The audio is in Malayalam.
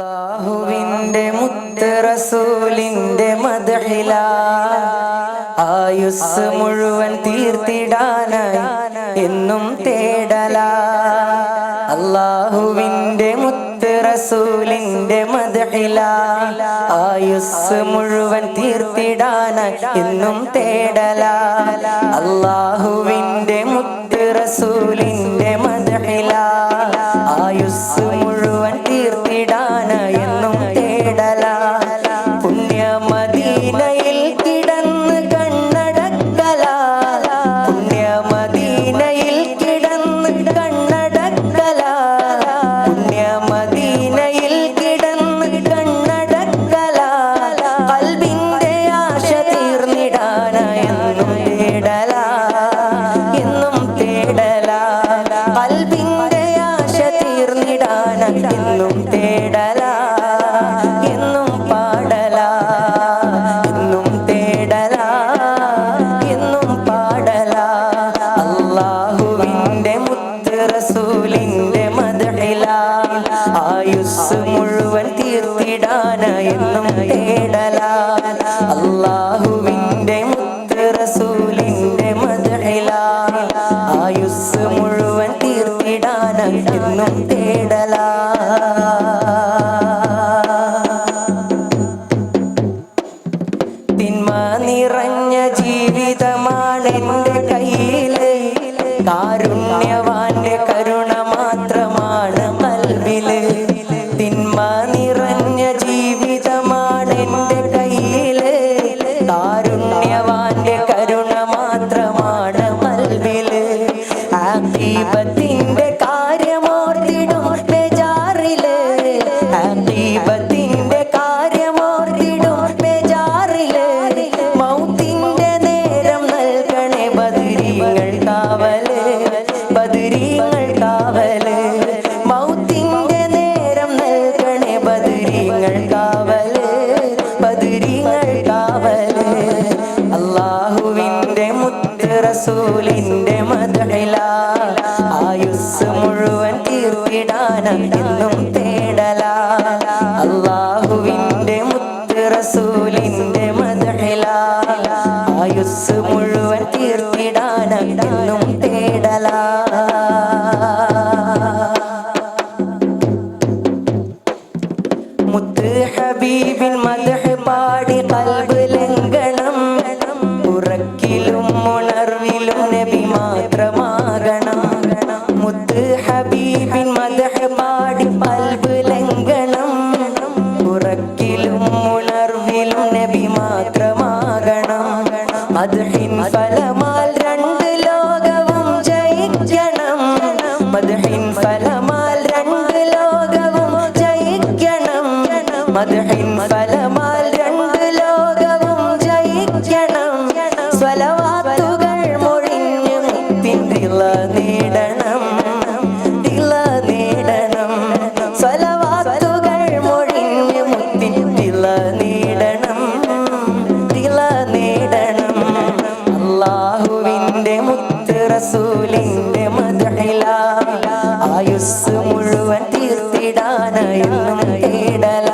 അല്ലാഹുവിന്റെ മുത്ത് റസൂലിന്റെ മദ്ഹില ആയുസ് മുഴുവൻ തീർത്തിടാനായി എന്നും തേടല. അല്ലാഹുവിന്റെ മുത്ത് റസൂലിന്റെ മദ്ഹില ആയുസ് മുഴുവൻ തീർത്തിടാനായി എന്നും തേടല. അല്ലാഹുവിന്റെ മുത്ത് റസൂലിന്റെ മദ്ഹില ആയുസ് മുഴുവൻ തീർത്തിടാനായി എന്നും തേടല. പുണ്യ മദീനയിൽ കിടന്ന് കണ്ണടക്കല, പുണ്യ മദീനയിൽ കിടന്ന് കണ്ണടക്കല, പുണ്യ മദീനയിൽ കിടന്ന് കണ്ണടക്കല. ഖൽബിന്റെ ആശ തീർന്നിടാനായി എന്നും തേടല, എന്നും തേടല. ഖൽബിന്റെ ആശ തീർന്നിടാനായി എന്നും തേടല, എന്നും പാടല, എന്നും തേടല, എന്നും പാടല. അല്ലാഹുവിന്റെ മുത്ത് റസൂലിന്റെ മദ്ഹില ആയുസ് മുഴുവൻ തീർത്തിടാനായി എന്നും തേടല. അല്ലാഹുവിന്റെ മുത്ത് റസൂലിന്റെ മദ്ഹില ആയുസ് മുഴുവൻ തീർത്തിടാനായി എന്നും തേടല. തിന്മ നിറഞ്ഞ ജീവിതമാണെന്റെ കയ്യില്, കാരുണ്യവാന്റെ കരുണ മാത്രമാണ് ഖൽബില്. തിന്മ നിറഞ്ഞ ജീവിതമാണെന്റെ കയ്യില്, കാരുണ്യവാന്റെ കരുണ മാത്രമാണ് ഖൽബില്. ആഖിബത്തിന്റെ കാര്യമോർത്തിടും ബേജാറില്, ആഖിബത്തിന്റെ കാര്യമോർത്തിടും ബേജാറില്. മൗത്തിന്റെ നേരം നൽകണേ ബദരീങ്ങൾ കാവല്, ബദരീങ്ങൾ കാവല്. മൗത്തിന്റെ നേരം നൽകണേ ബദരീങ്ങൾ കാവല്, ബദരീങ്ങൾ കാവല്. അല്ലാഹുവിന്റെ മുത്ത് റസൂലിന്റെ മദ്ഹില ആയുസ് മുഴുവൻ തീർത്തിടാനായി എന്നും തേടല. അല്ലാഹുവിന്റെ മുത്ത് റസൂലിന്റെ മദ്ഹില ആയുസ് മുഴുവൻ തീർത്തിടാനായി എന്നും തേടല. മുത്ത് ഹബീബിൻ മദ്ഹ് പാടി ഖൽബ് ലംഘനം, ഉറക്കിലും ഉണർവിലും നബി മാത്രമാകണം. മുത്ത് ഹബീബിൻ മദ്ഹ് പാടി ഖൽബ് ലംഘനം, ഉറക്കിലും ഉണർവിലും നബി മാത്രമാകണം. മദ്ഹിൻ ഫലമാൽ രണ്ട് ലോകവും ജയിക്കണം, മദ്ഹിൻ ഫലമാൽ രണ്ട് ലോകവും ജയിക്കണം, മദ്ഹിൻ ഫലമാൽ രണ്ട് ലോകവും ജയിക്കണം. സ്വലവാത്തുകൾ മൊഴിഞ്ഞ് മുത്തിൻ ദില നേടണം, ദില നേടണം. സ്വലവാത്തുകൾ മൊഴിഞ്ഞ് മുത്തിൻ ദില നേടണം, ദില നേടണം. അല്ലാഹുവിന്റെ മുത്ത് റസൂലിന്റെ മദ്ഹില ആയുസ് മുഴുവൻ തീർത്തിടാനായി എന്നും തേടല.